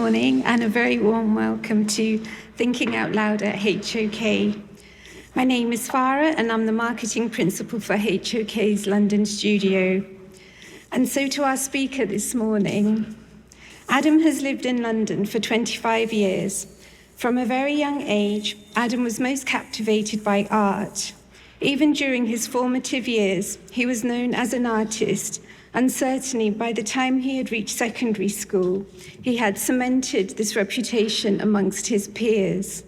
morning and a very warm welcome to Thinking Out Loud at HOK. My name is Farah and I'm the marketing principal for HOK's London studio. And so to our speaker this morning, Adam has lived in London for 25 years. From a very young age, Adam was most captivated by art. Even during his formative years, he was known as an artist, and certainly by the time he had reached secondary school, he had cemented this reputation amongst his peers.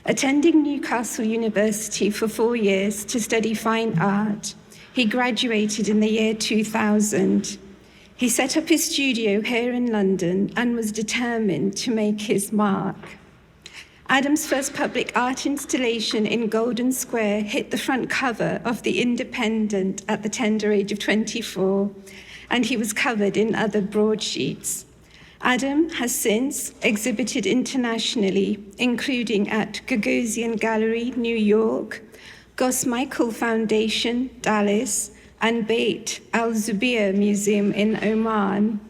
Attending Newcastle University for 4 years to study fine art, he graduated in the year 2000. He set up his studio here in London and was determined to make his mark. Adam's first public art installation in Golden Square hit the front cover of The Independent at the tender age of 24, and he was covered in other broadsheets. Adam has since exhibited internationally, including at Gagosian Gallery, New York, Goss Michael Foundation, Dallas, and Beit Al-Zubeir Museum in Oman.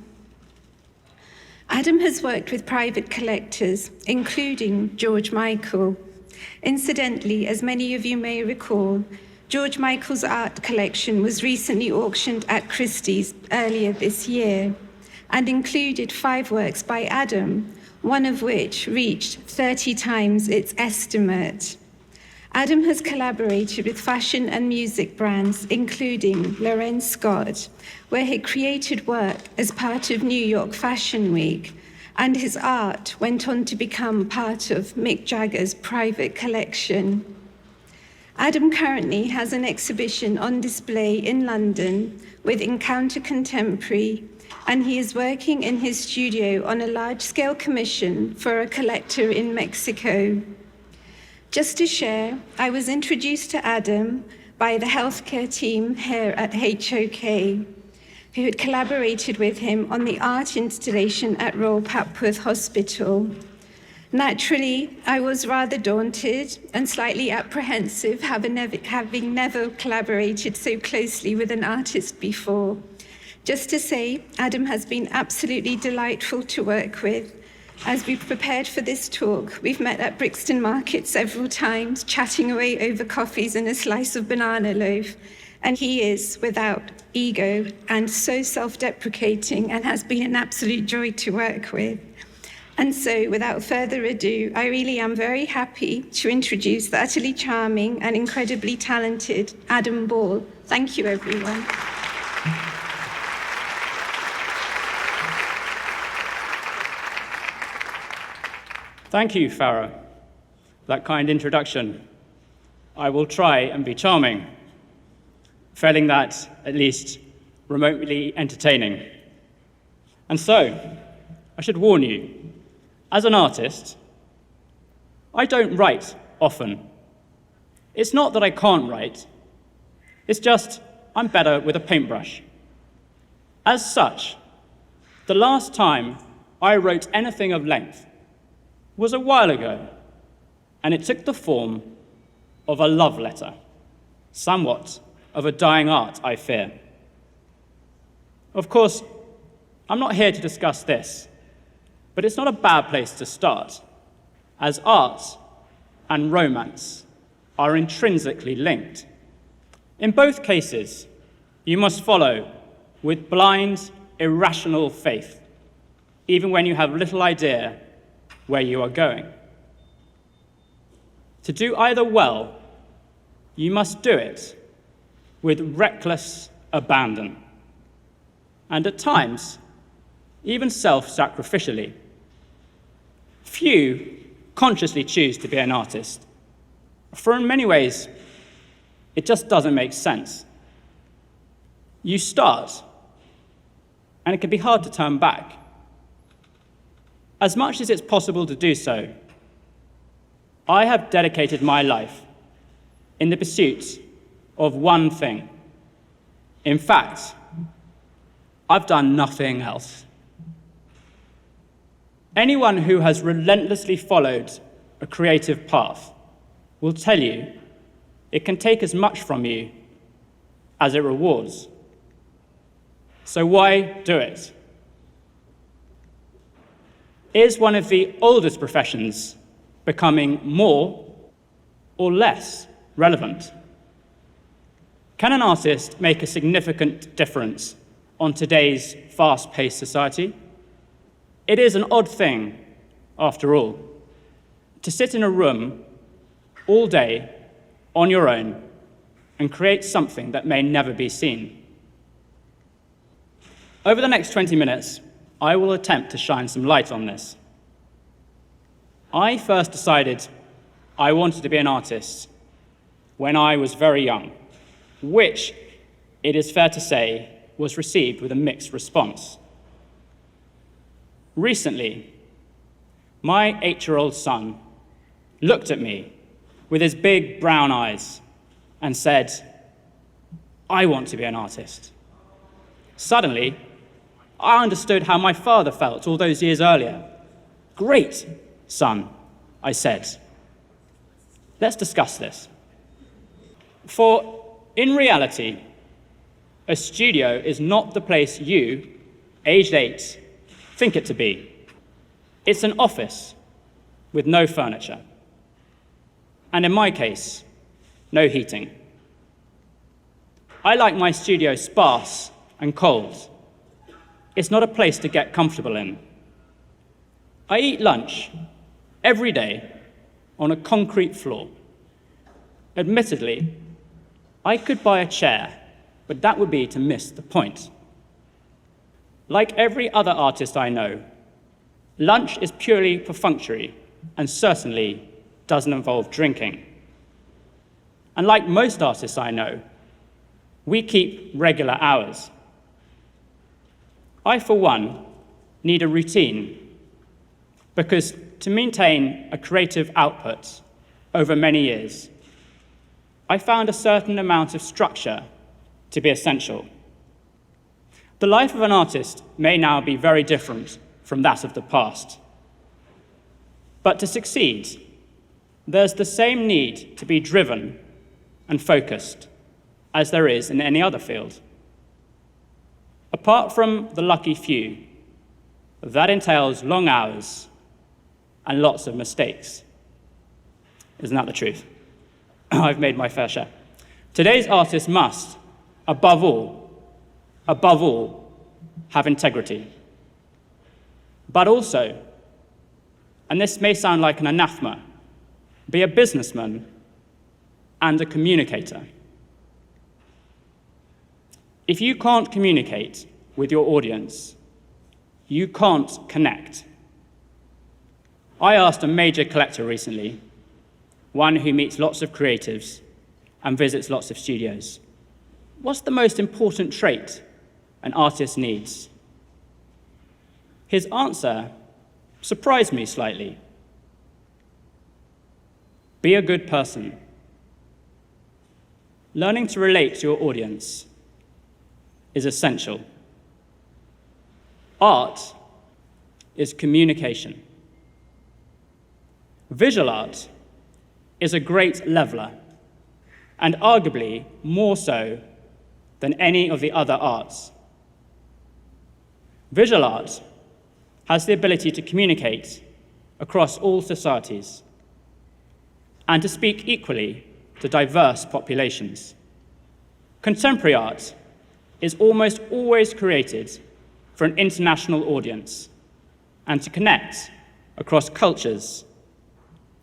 Adam has worked with private collectors, including George Michael. Incidentally, as many of you may recall, George Michael's art collection was recently auctioned at Christie's earlier this year and included 5 works by Adam, one of which reached 30 times its estimate. Adam has collaborated with fashion and music brands, including Lorenz Scott, where he created work as part of New York Fashion Week, and his art went on to become part of Mick Jagger's private collection. Adam currently has an exhibition on display in London with Encounter Contemporary, and he is working in his studio on a large-scale commission for a collector in Mexico. Just to share, I was introduced to Adam by the healthcare team here at HOK, who had collaborated with him on the art installation at Royal Papworth Hospital. Naturally, I was rather daunted and slightly apprehensive, having never collaborated so closely with an artist before. Just to say, Adam has been absolutely delightful to work with. As we've prepared for this talk, we've met at Brixton Market several times, chatting away over coffees and a slice of banana loaf. And he is without ego and so self-deprecating and has been an absolute joy to work with. And so, without further ado, I really am very happy to introduce the utterly charming and incredibly talented Adam Ball. Thank you, everyone. Thank you, Farah, for that kind introduction. I will try and be charming, failing that, at least remotely entertaining. And so, I should warn you, as an artist, I don't write often. It's not that I can't write, it's just I'm better with a paintbrush. As such, the last time I wrote anything of length was a while ago, and it took the form of a love letter, somewhat of a dying art, I fear. Of course, I'm not here to discuss this, but it's not a bad place to start, as art and romance are intrinsically linked. In both cases, you must follow with blind, irrational faith, even when you have little idea where you are going. To do either well, you must do it with reckless abandon, and at times, even self-sacrificially. Few consciously choose to be an artist, for in many ways, it just doesn't make sense. You start, and it can be hard to turn back. As much as it's possible to do so, I have dedicated my life in the pursuit of one thing. In fact, I've done nothing else. Anyone who has relentlessly followed a creative path will tell you it can take as much from you as it rewards. So why do it? Is one of the oldest professions becoming more or less relevant? Can an artist make a significant difference on today's fast-paced society? It is an odd thing, after all, to sit in a room all day on your own and create something that may never be seen. Over the next 20 minutes, I will attempt to shine some light on this. I first decided I wanted to be an artist when I was very young, which, it is fair to say, was received with a mixed response. Recently, my 8-year-old son looked at me with his big brown eyes and said, "I want to be an artist." Suddenly, I understood how my father felt all those years earlier. "Great, son," I said. Let's discuss this. For in reality, a studio is not the place you, aged 8, think it to be. It's an office with no furniture. And in my case, no heating. I like my studio sparse and cold. It's not a place to get comfortable in. I eat lunch every day on a concrete floor. Admittedly, I could buy a chair, but that would be to miss the point. Like every other artist I know, lunch is purely perfunctory and certainly doesn't involve drinking. And like most artists I know, we keep regular hours. I, for one, need a routine because to maintain a creative output over many years, I found a certain amount of structure to be essential. The life of an artist may now be very different from that of the past. But to succeed, there's the same need to be driven and focused as there is in any other field. Apart from the lucky few, that entails long hours and lots of mistakes. Isn't that the truth? I've made my fair share. Today's artist must, above all, have integrity. But also, and this may sound like an anathema, be a businessman and a communicator. If you can't communicate with your audience, you can't connect. I asked a major collector recently, one who meets lots of creatives and visits lots of studios, what's the most important trait an artist needs? His answer surprised me slightly. Be a good person. Learning to relate to your audience is essential. Art is communication. Visual art is a great leveler, and arguably more so than any of the other arts. Visual art has the ability to communicate across all societies and to speak equally to diverse populations. Contemporary art is almost always created for an international audience and to connect across cultures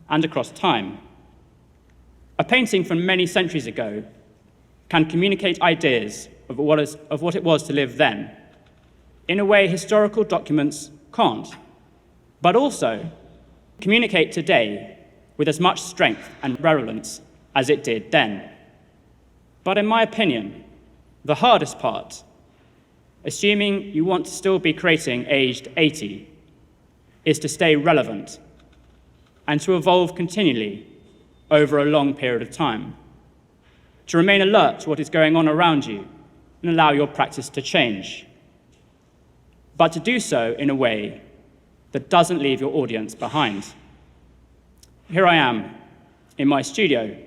and across time. A painting from many centuries ago can communicate ideas of what it was to live then, in a way historical documents can't, but also communicate today with as much strength and relevance as it did then. But in my opinion, the hardest part, assuming you want to still be creating aged 80, is to stay relevant and to evolve continually over a long period of time, to remain alert to what is going on around you and allow your practice to change, but to do so in a way that doesn't leave your audience behind. Here I am in my studio,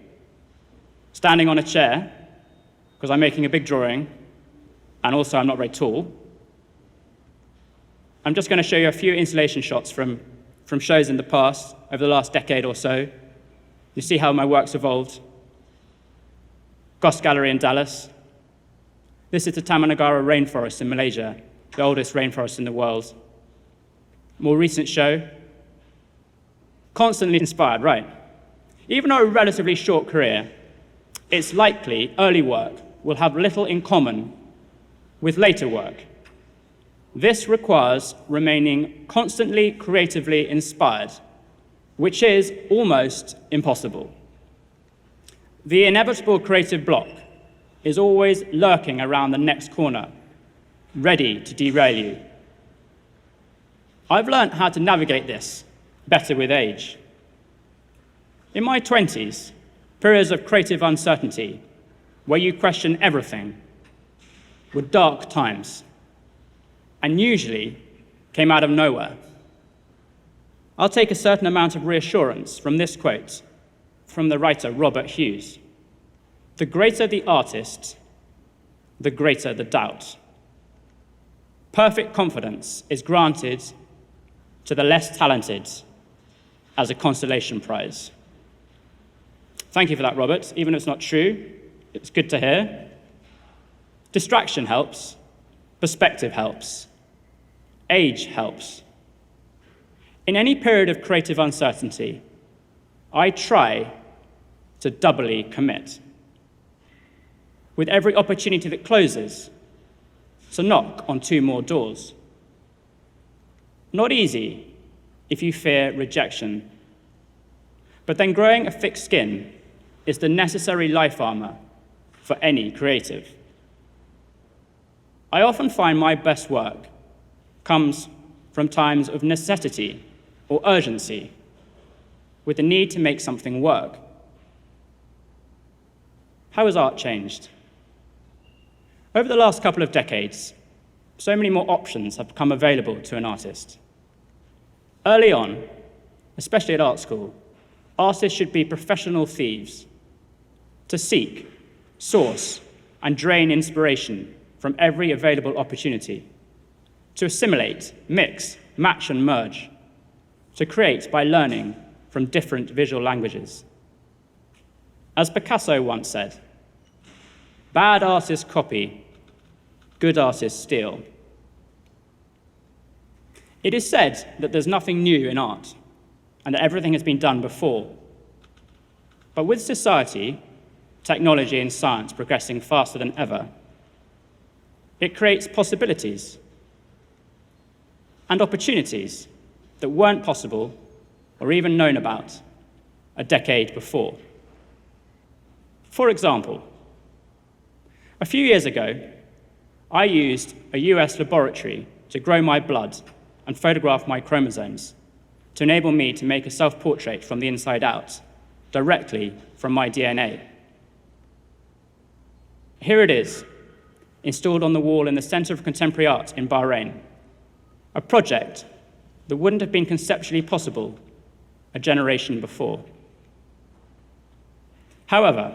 standing on a chair, because I'm making a big drawing, and also I'm not very tall. I'm just going to show you a few installation shots from shows in the past, over the last decade or so. You see how my work's evolved. Goss Gallery in Dallas. This is the Taman Negara rainforest in Malaysia, the oldest rainforest in the world. More recent show. Constantly inspired, right? Even though a relatively short career, it's likely early work will have little in common with later work. This requires remaining constantly creatively inspired, which is almost impossible. The inevitable creative block is always lurking around the next corner, ready to derail you. I've learned how to navigate this better with age. In my 20s, periods of creative uncertainty, where you question everything, were dark times, and usually came out of nowhere. I'll take a certain amount of reassurance from this quote from the writer Robert Hughes. The greater the artist, the greater the doubt. Perfect confidence is granted to the less talented as a consolation prize. Thank you for that, Robert. Even if it's not true, it's good to hear. Distraction helps. Perspective helps. Age helps. In any period of creative uncertainty, I try to doubly commit. With every opportunity that closes, to knock on 2 more doors. Not easy if you fear rejection, but then growing a thick skin is the necessary life armor for any creative. I often find my best work comes from times of necessity or urgency, with the need to make something work. How has art changed? Over the last couple of decades, so many more options have become available to an artist. Early on, especially at art school, artists should be professional thieves to seek, source, and drain inspiration from every available opportunity, to assimilate, mix, match, and merge, to create by learning from different visual languages. As Picasso once said, bad artists copy, good artists steal. It is said that there's nothing new in art and that everything has been done before. But with society, technology, and science progressing faster than ever, it creates possibilities and opportunities that weren't possible or even known about a decade before. For example, a few years ago, I used a US laboratory to grow my blood and photograph my chromosomes to enable me to make a self-portrait from the inside out, directly from my DNA. Here it is, installed on the wall in the Center of Contemporary Art in Bahrain, a project that wouldn't have been conceptually possible a generation before. However,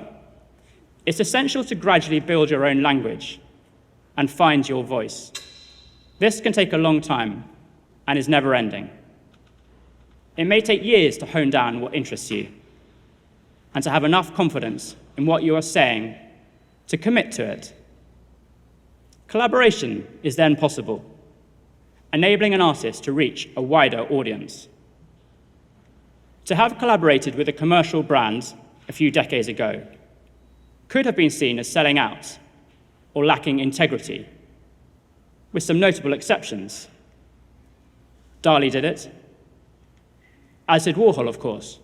it's essential to gradually build your own language and find your voice. This can take a long time and is never-ending. It may take years to hone down what interests you and to have enough confidence in what you are saying to commit to it. Collaboration is then possible, enabling an artist to reach a wider audience. To have collaborated with a commercial brand a few decades ago could have been seen as selling out or lacking integrity, with some notable exceptions. Dali did it, as did Warhol, of course.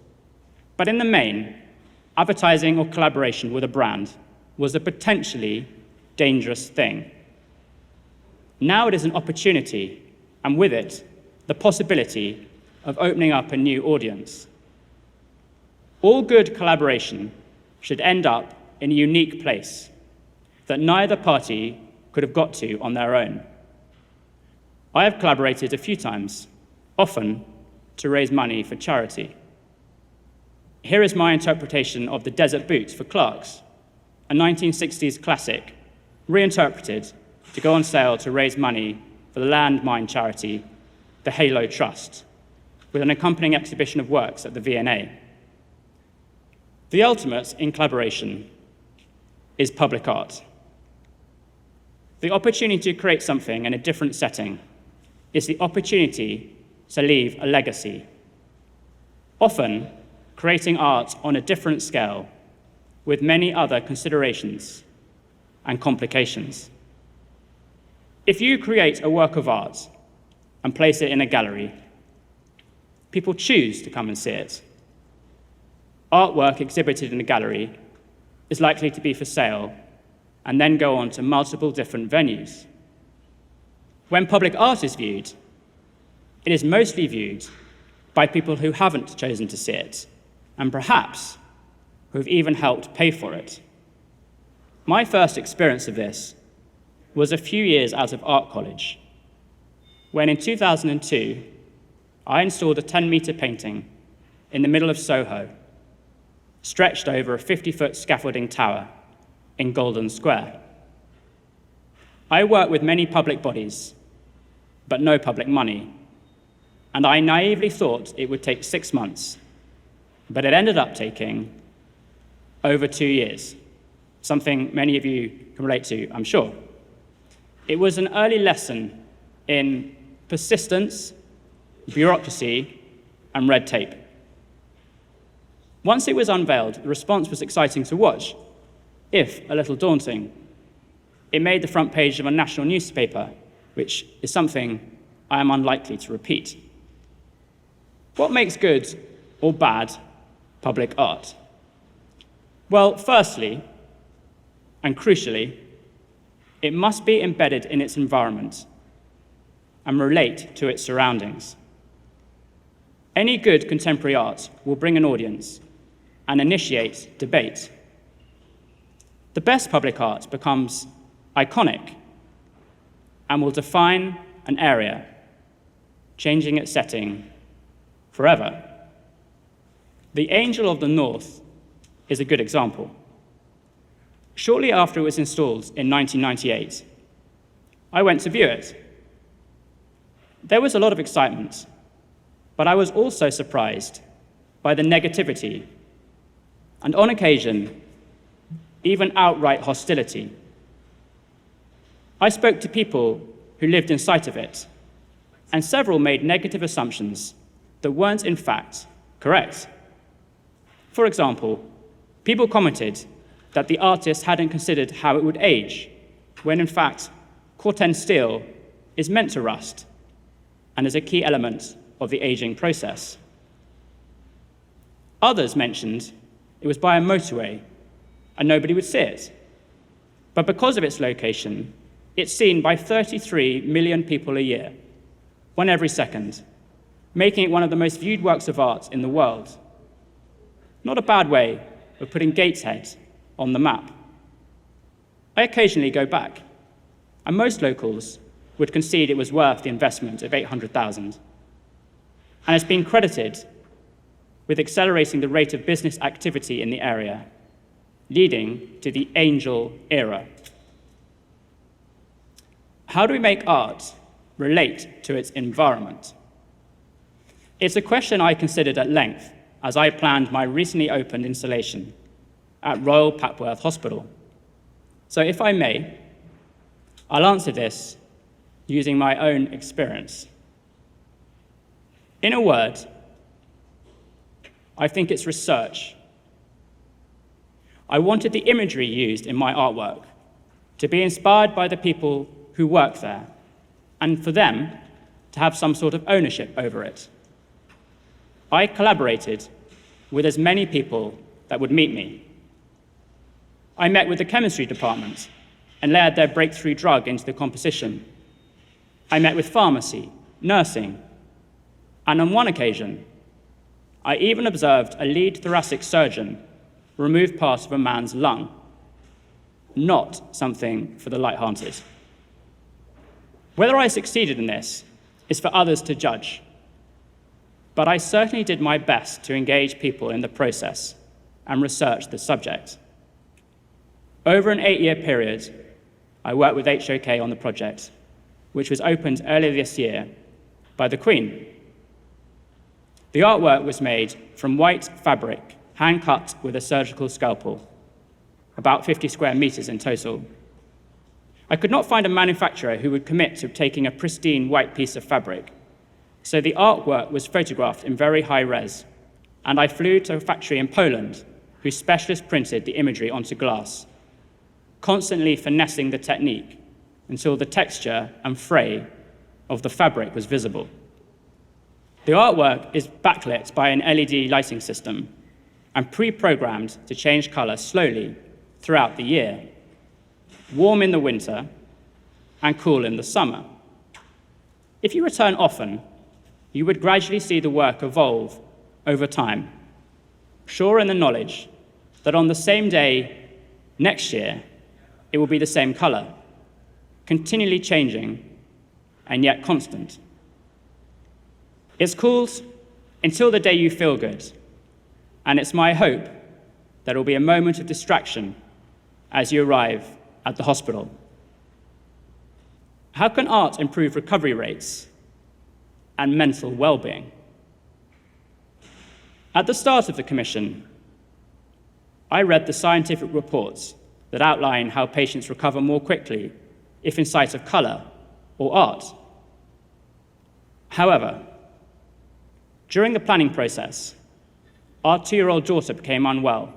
But in the main, advertising or collaboration with a brand was a potentially dangerous thing. Now it is an opportunity, and with it, the possibility of opening up a new audience. All good collaboration should end up in a unique place that neither party could have got to on their own. I have collaborated a few times, often to raise money for charity. Here is my interpretation of The Desert Boots for Clarks, a 1960s classic, reinterpreted to go on sale to raise money for the landmine charity the Halo Trust, with an accompanying exhibition of works at the V&A. The ultimate in collaboration is public art. The opportunity to create something in a different setting is the opportunity to leave a legacy, often creating art on a different scale with many other considerations and complications. If you create a work of art and place it in a gallery, people choose to come and see it. Artwork exhibited in a gallery is likely to be for sale and then go on to multiple different venues. When public art is viewed, it is mostly viewed by people who haven't chosen to see it, and perhaps who've even helped pay for it. My first experience of this was a few years out of art college, when in 2002, I installed a 10-meter painting in the middle of Soho, stretched over a 50-foot scaffolding tower in Golden Square. I work with many public bodies, but no public money, and I naively thought it would take 6 months, but it ended up taking over 2 years, something many of you can relate to, I'm sure. It was an early lesson in persistence, bureaucracy, and red tape. Once it was unveiled, the response was exciting to watch, if a little daunting. It made the front page of a national newspaper, which is something I am unlikely to repeat. What makes good or bad public art? Well, firstly, and crucially, it must be embedded in its environment and relate to its surroundings. Any good contemporary art will bring an audience and initiate debate. The best public art becomes iconic and will define an area, changing its setting forever. The Angel of the North is a good example. Shortly after it was installed in 1998, I went to view it. There was a lot of excitement, but I was also surprised by the negativity and, on occasion, even outright hostility. I spoke to people who lived in sight of it, and several made negative assumptions that weren't in fact correct. For example, people commented that the artist hadn't considered how it would age, when in fact, Corten steel is meant to rust and is a key element of the aging process. Others mentioned it was by a motorway and nobody would see it. But because of its location, it's seen by 33 million people a year, one every second, making it one of the most viewed works of art in the world. Not a bad way of putting Gateshead on the map. I occasionally go back, and most locals would concede it was worth the investment of $800,000. And it's been credited with accelerating the rate of business activity in the area, leading to the Angel era. How do we make art relate to its environment? It's a question I considered at length as I planned my recently opened installation at Royal Papworth Hospital. So if I may, I'll answer this using my own experience. In a word, I think it's research. I wanted the imagery used in my artwork to be inspired by the people who work there, and for them to have some sort of ownership over it. I collaborated with as many people that would meet me. I met with the chemistry department and layered their breakthrough drug into the composition. I met with pharmacy, nursing, and on one occasion, I even observed a lead thoracic surgeon remove part of a man's lung. Not something for the light-hearted. Whether I succeeded in this is for others to judge, but I certainly did my best to engage people in the process and research the subject. Over an 8-year period, I worked with HOK on the project, which was opened earlier this year by the Queen. The artwork was made from white fabric, hand-cut with a surgical scalpel, about 50 square meters in total. I could not find a manufacturer who would commit to taking a pristine white piece of fabric, so the artwork was photographed in very high res, and I flew to a factory in Poland whose specialist printed the imagery onto glass, constantly finessing the technique until the texture and fray of the fabric was visible. The artwork is backlit by an LED lighting system and pre-programmed to change color slowly throughout the year, warm in the winter and cool in the summer. If you return often, you would gradually see the work evolve over time, sure in the knowledge that on the same day next year, it will be the same color, continually changing and yet constant. It's called Until the Day You Feel Good, and it's my hope there will be a moment of distraction as you arrive at the hospital. How can art improve recovery rates and mental well-being? At the start of the commission, I read the scientific reports that outline how patients recover more quickly if in sight of color or art. However, during the planning process, our 2-year-old daughter became unwell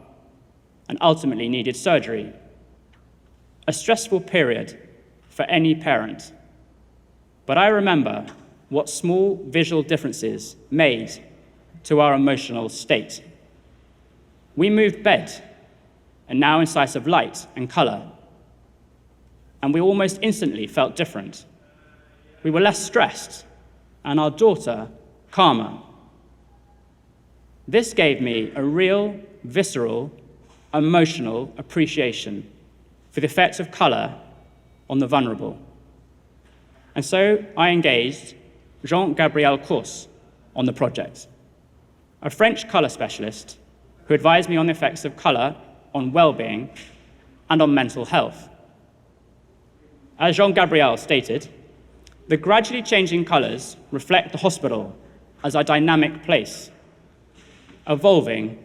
and ultimately needed surgery, a stressful period for any parent. But I remember what small visual differences made to our emotional state. We moved bed, and now in sight of light and color, and we almost instantly felt different. We were less stressed, and our daughter calmer. This gave me a real, visceral, emotional appreciation for the effects of color on the vulnerable. And so I engaged Jean-Gabriel Course on the project, a French color specialist who advised me on the effects of color on well-being and on mental health. As Jean-Gabriel stated, the gradually changing colors reflect the hospital as a dynamic place, evolving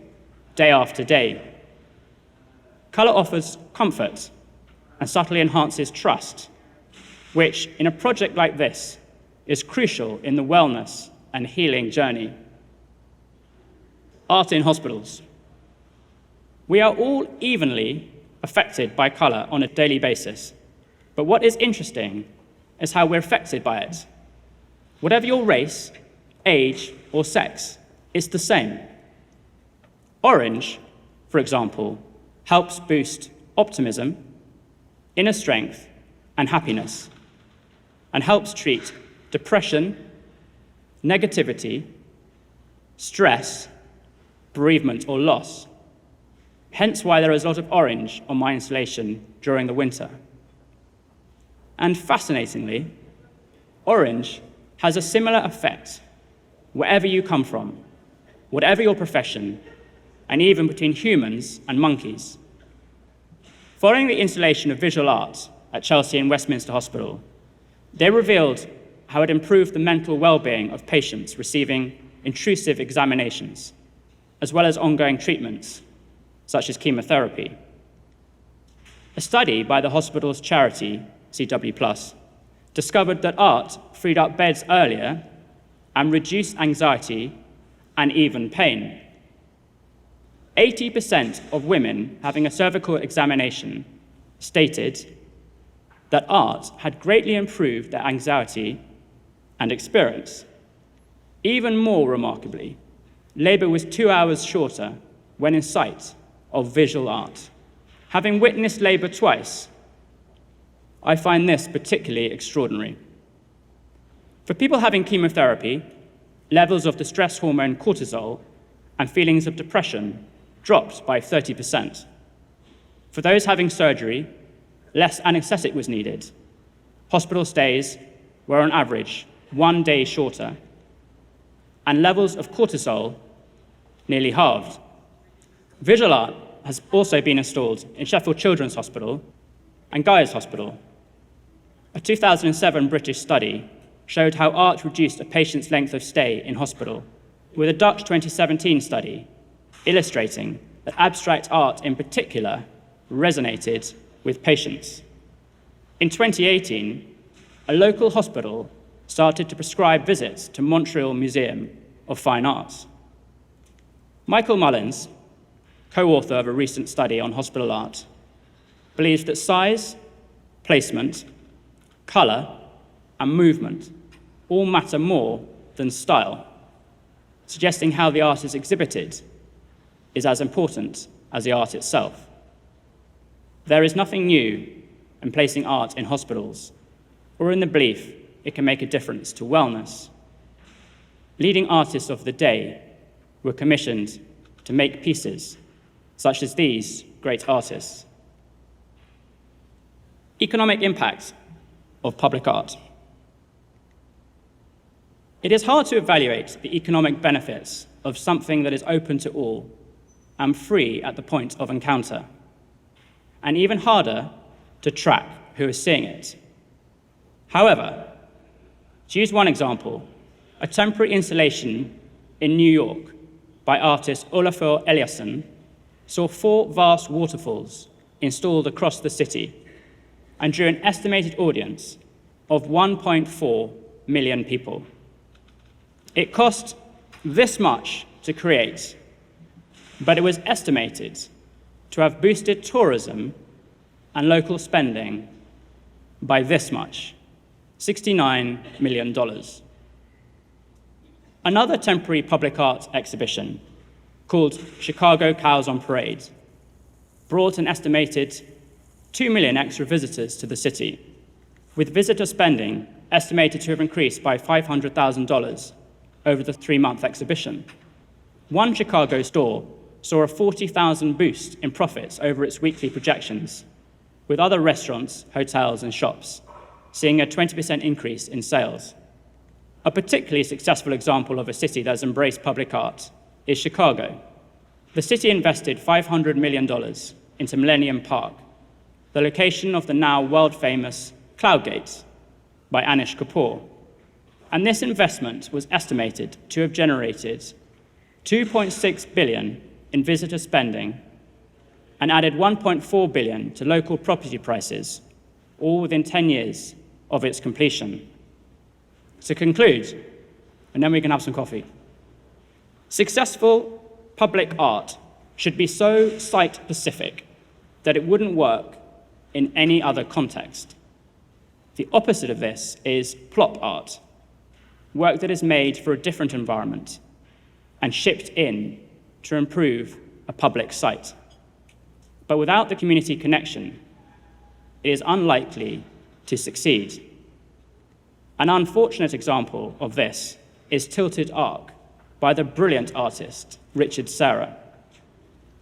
day after day. Color offers comfort and subtly enhances trust, which, in a project like this, is crucial in the wellness and healing journey. Art in hospitals. We are all evenly affected by color on a daily basis, but what is interesting is how we're affected by it. Whatever your race, age, or sex, it's the same. Orange, for example, helps boost optimism, inner strength, and happiness, and helps treat depression, negativity, stress, bereavement, or loss. Hence why there is a lot of orange on my installation during the winter. And fascinatingly, orange has a similar effect wherever you come from, whatever your profession, and even between humans and monkeys. Following the installation of visual art at Chelsea and Westminster Hospital, they revealed how it improved the mental well-being of patients receiving intrusive examinations, as well as ongoing treatments, such as chemotherapy. A study by the hospital's charity, CW+, discovered that art freed up beds earlier and reduced anxiety and even pain. 80% of women having a cervical examination stated that art had greatly improved their anxiety and experience. Even more remarkably, labor was 2 hours shorter when in sight of visual art. Having witnessed labor twice, I find this particularly extraordinary. For people having chemotherapy, levels of the stress hormone cortisol and feelings of depression dropped by 30%. For those having surgery, less anesthetic was needed. Hospital stays were on average 1 day shorter, and levels of cortisol nearly halved. Visual art has also been installed in Sheffield Children's Hospital and Guy's Hospital. A 2007 British study showed how art reduced a patient's length of stay in hospital, with a Dutch 2017 study illustrating that abstract art in particular resonated with patients. In 2018, a local hospital started to prescribe visits to Montreal Museum of Fine Arts. Michael Mullins, co-author of a recent study on hospital art, believes that size, placement, colour, and movement all matter more than style, suggesting how the art is exhibited is as important as the art itself. There is nothing new in placing art in hospitals, or in the belief it can make a difference to wellness. Leading artists of the day were commissioned to make pieces, such as these great artists. Economic impact of public art. It is hard to evaluate the economic benefits of something that is open to all and free at the point of encounter, and even harder to track who is seeing it. However, to use one example, a temporary installation in New York by artist Olafur Eliasson saw 4 vast waterfalls installed across the city and drew an estimated audience of 1.4 million people. It cost this much to create, but it was estimated to have boosted tourism and local spending by this much, $69 million. Another temporary public art exhibition, called Chicago Cows on Parade, brought an estimated 2 million extra visitors to the city, with visitor spending estimated to have increased by $500,000 over the 3-month exhibition. One Chicago store saw a 40,000 boost in profits over its weekly projections, with other restaurants, hotels, and shops seeing a 20% increase in sales. A particularly successful example of a city that has embraced public art is Chicago. The city invested $500 million into Millennium Park, the location of the now world-famous Cloud Gates by Anish Kapoor. And this investment was estimated to have generated $2.6 billion in visitor spending and added $1.4 billion to local property prices, all within 10 years of its completion. To conclude, and then we can have some coffee. Successful public art should be so site-specific that it wouldn't work in any other context. The opposite of this is plop art, work that is made for a different environment and shipped in to improve a public site. But without the community connection, it is unlikely to succeed. An unfortunate example of this is Tilted Arc by the brilliant artist Richard Serra.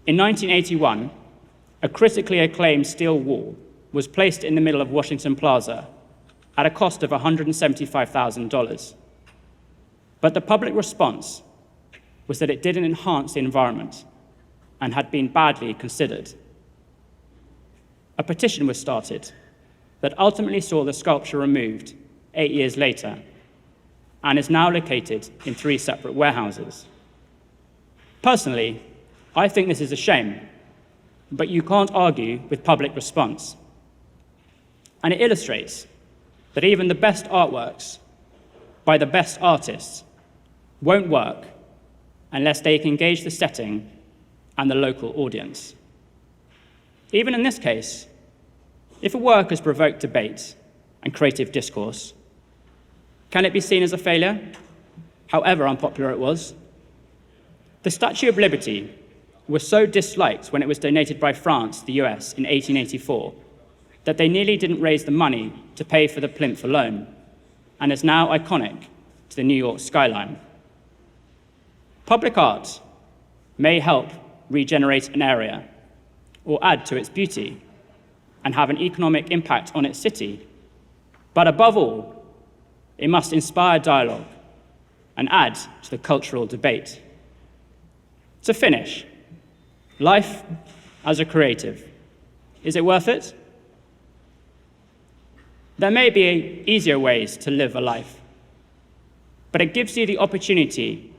In 1981, a critically acclaimed steel wall was placed in the middle of Washington Plaza at a cost of $175,000. But the public response was that it didn't enhance the environment and had been badly considered. A petition was started that ultimately saw the sculpture removed 8 years later and is now located in 3 separate warehouses. Personally, I think this is a shame, but you can't argue with public response. And it illustrates that even the best artworks by the best artists won't work unless they can engage the setting and the local audience. Even in this case, if a work has provoked debate and creative discourse, can it be seen as a failure, however unpopular it was? The Statue of Liberty was so disliked when it was donated by France to the US in 1884 that they nearly didn't raise the money to pay for the plinth alone, and is now iconic to the New York skyline. Public art may help regenerate an area or add to its beauty and have an economic impact on its city, but above all, it must inspire dialogue and add to the cultural debate. To finish, life as a creative, is it worth it? There may be easier ways to live a life but it gives you the opportunity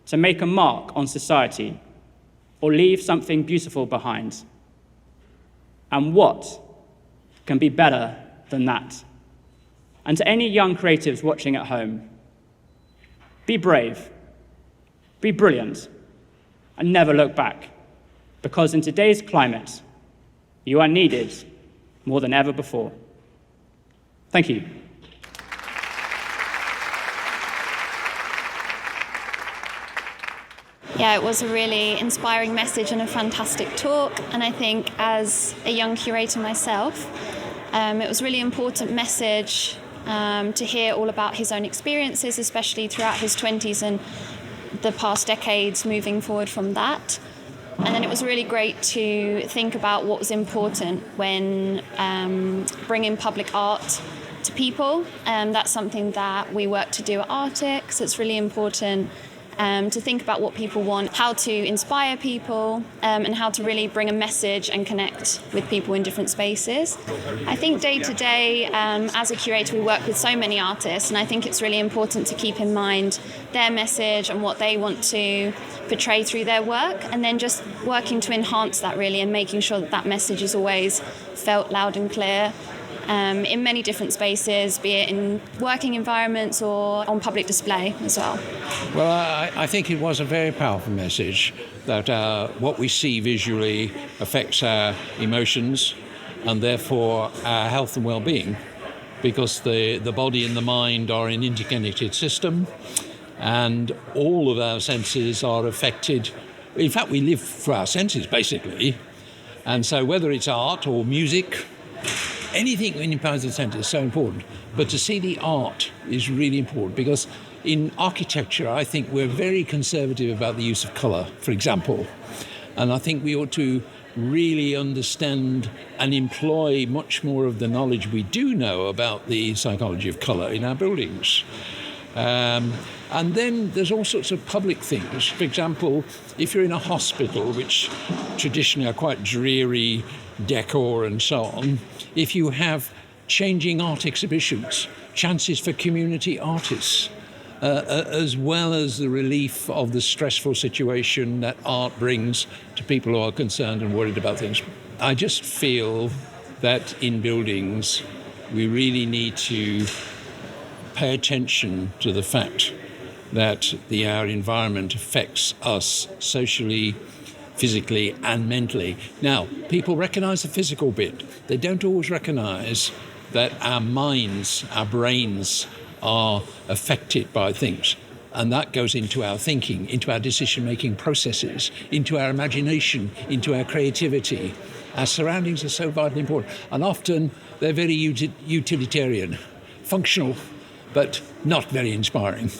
to make a mark on society or leave something beautiful behind. And what can be better than that? And to any young creatives watching at home, be brave, be brilliant, and never look back, because in today's climate, you are needed more than ever before. Thank you. Yeah, it was a really inspiring message and a fantastic talk. And I think as a young curator myself, it was a really important message to hear all about his own experiences, especially throughout his 20s and the past decades moving forward from that. And then it was really great to think about what was important when bringing public art to people. That's something that we work to do at Artix. It's really important to think about what people want, how to inspire people, and how to really bring a message and connect with people in different spaces. I think day to day, as a curator, we work with so many artists, and I think it's really important to keep in mind their message and what they want to portray through their work, and then just working to enhance that really and making sure that that message is always felt loud and clear. In many different spaces, be it in working environments or on public display as well. Well, I think it was a very powerful message that what we see visually affects our emotions and therefore our health and well-being, because the body and the mind are an interconnected system and all of our senses are affected. In fact, we live through our senses, basically. And so whether it's art or music, anything in the centre is so important. But to see the art is really important, because in architecture, I think we're very conservative about the use of colour, for example. And I think we ought to really understand and employ much more of the knowledge we do know about the psychology of colour in our buildings. And then there's all sorts of public things. For example, if you're in a hospital, which traditionally are quite dreary decor and so on, if you have changing art exhibitions, chances for community artists, as well as the relief of the stressful situation that art brings to people who are concerned and worried about things. I just feel that in buildings, we really need to pay attention to the fact that our environment affects us socially, physically and mentally. Now, people recognise the physical bit. They don't always recognise that our minds, our brains are affected by things. And that goes into our thinking, into our decision-making processes, into our imagination, into our creativity. Our surroundings are so vitally important. And often they're very utilitarian, functional, but not very inspiring.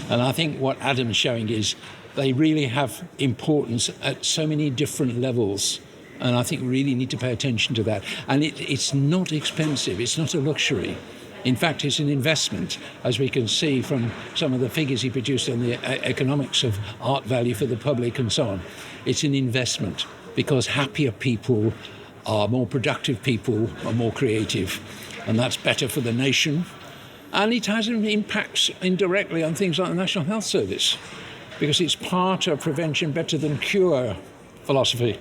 And I think what Adam's showing is they really have importance at so many different levels. And I think we really need to pay attention to that. And it's not expensive. It's not a luxury. In fact, it's an investment, as we can see from some of the figures he produced on the economics of art value for the public and so on. It's an investment, because happier people are more productive people, are more creative. And that's better for the nation. And it has an impact indirectly on things like the National Health Service, because it's part of prevention better than cure philosophy.